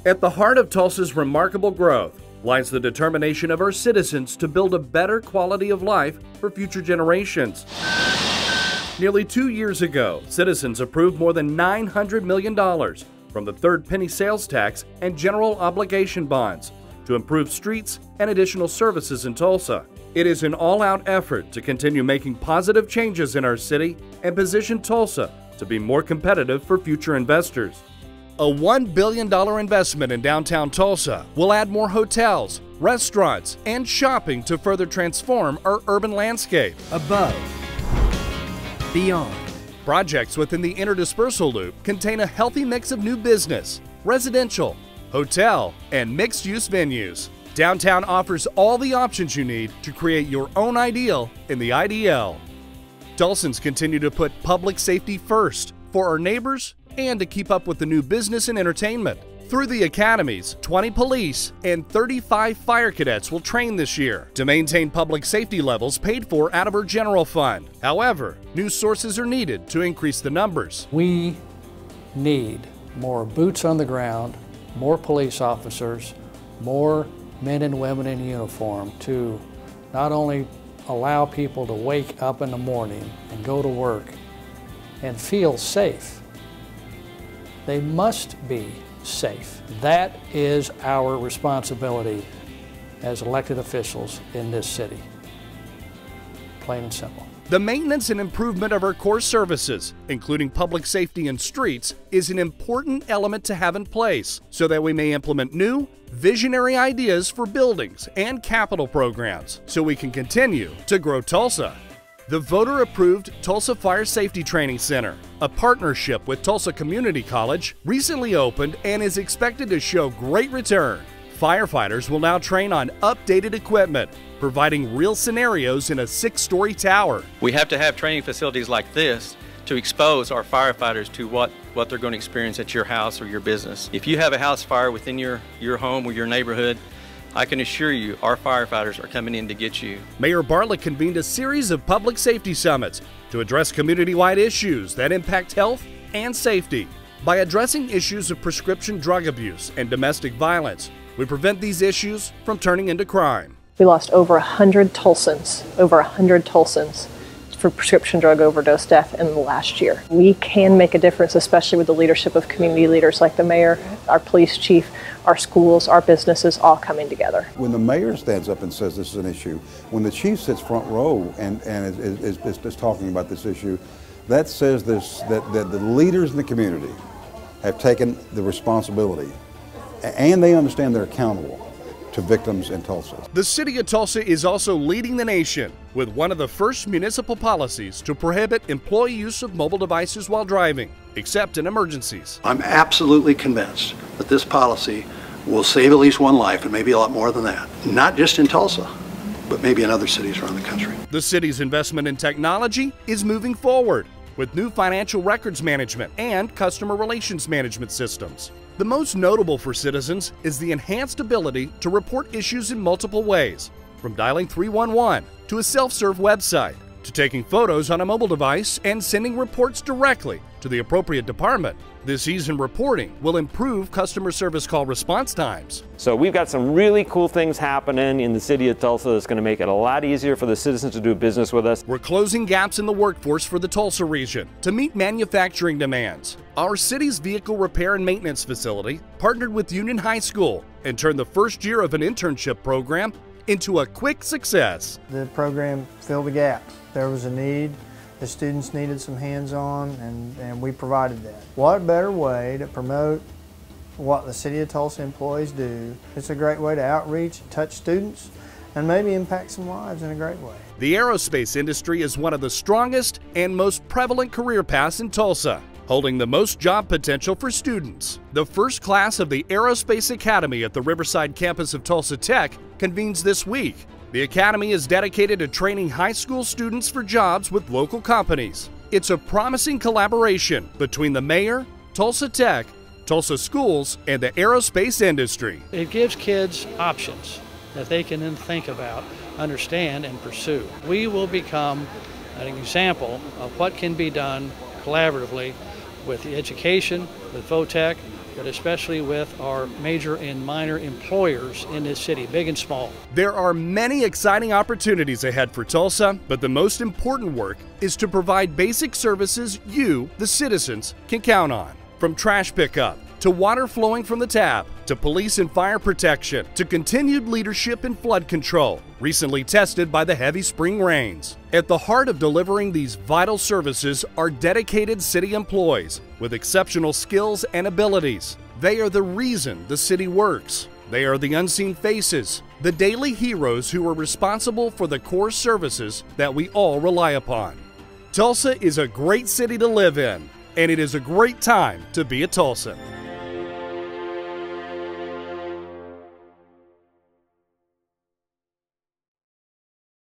At the heart of Tulsa's remarkable growth lies the determination of our citizens to build a better quality of life for future generations. Nearly 2 years ago, citizens approved more than $900 million from the third penny sales tax and general obligation bonds to improve streets and additional services in Tulsa. It is an all-out effort to continue making positive changes in our city and position Tulsa to be more competitive for future investors. A $1 billion investment in downtown Tulsa will add more hotels, restaurants, and shopping to further transform our urban landscape. Above, beyond. Projects within the interdispersal loop contain a healthy mix of new business, residential, hotel, and mixed-use venues. Downtown offers all the options you need to create your own ideal in the IDL. Tulsans continue to put public safety first for our neighbors and to keep up with the new business and entertainment. Through the academies, 20 police and 35 fire cadets will train this year to maintain public safety levels paid for out of our general fund. However, new sources are needed to increase the numbers. We need more boots on the ground, more police officers, more men and women in uniform to not only allow people to wake up in the morning and go to work and feel safe. They must be safe. That is our responsibility as elected officials in this city. Plain and simple. The maintenance and improvement of our core services, including public safety and streets, is an important element to have in place so that we may implement new, visionary ideas for buildings and capital programs so we can continue to grow Tulsa. The voter-approved Tulsa Fire Safety Training Center, a partnership with Tulsa Community College, recently opened and is expected to show great return. Firefighters will now train on updated equipment, providing real scenarios in a 6-story tower. We have to have training facilities like this to expose our firefighters to what they're going to experience at your house or your business. If you have a house fire within your home or your neighborhood, I can assure you our firefighters are coming in to get you. Mayor Bartlett convened a series of public safety summits to address community-wide issues that impact health and safety. By addressing issues of prescription drug abuse and domestic violence, we prevent these issues from turning into crime. We lost over 100 Tulsans, for prescription drug overdose death in the last year. We can make a difference, especially with the leadership of community leaders like the mayor, our police chief, our schools, our businesses, all coming together. When the mayor stands up and says this is an issue, when the chief sits front row and is talking about this issue, that says that the leaders in the community have taken the responsibility and they understand they're accountable to victims in Tulsa. The city of Tulsa is also leading the nation with one of the first municipal policies to prohibit employee use of mobile devices while driving, except in emergencies. I'm absolutely convinced that this policy will save at least one life and maybe a lot more than that. Not just in Tulsa, but maybe in other cities around the country. The city's investment in technology is moving forward with new financial records management and customer relations management systems. The most notable for citizens is the enhanced ability to report issues in multiple ways, from dialing 311 to a self-serve website, to taking photos on a mobile device and sending reports directly to the appropriate department. This ease in reporting will improve customer service call response times. So we've got some really cool things happening in the city of Tulsa that's going to make it a lot easier for the citizens to do business with us. We're closing gaps in the workforce for the Tulsa region to meet manufacturing demands. Our city's vehicle repair and maintenance facility partnered with Union High School and turned the first year of an internship program into a quick success. The program filled a gap. There was a need. The students needed some hands-on, and we provided that. What better way to promote what the City of Tulsa employees do? It's a great way to outreach, touch students, and maybe impact some lives in a great way. The aerospace industry is one of the strongest and most prevalent career paths in Tulsa, holding the most job potential for students. The first class of the Aerospace Academy at the Riverside campus of Tulsa Tech convenes this week. The Academy is dedicated to training high school students for jobs with local companies. It's a promising collaboration between the mayor, Tulsa Tech, Tulsa schools, and the aerospace industry. It gives kids options that they can then think about, understand, and pursue. We will become an example of what can be done collaboratively with the education, with VOTEC, but especially with our major and minor employers in this city, big and small. There are many exciting opportunities ahead for Tulsa, but the most important work is to provide basic services you, the citizens, can count on. From trash pickup, to water flowing from the tap, to police and fire protection, to continued leadership in flood control, recently tested by the heavy spring rains. At the heart of delivering these vital services are dedicated city employees with exceptional skills and abilities. They are the reason the city works. They are the unseen faces, the daily heroes who are responsible for the core services that we all rely upon. Tulsa is a great city to live in, and it is a great time to be a Tulsan.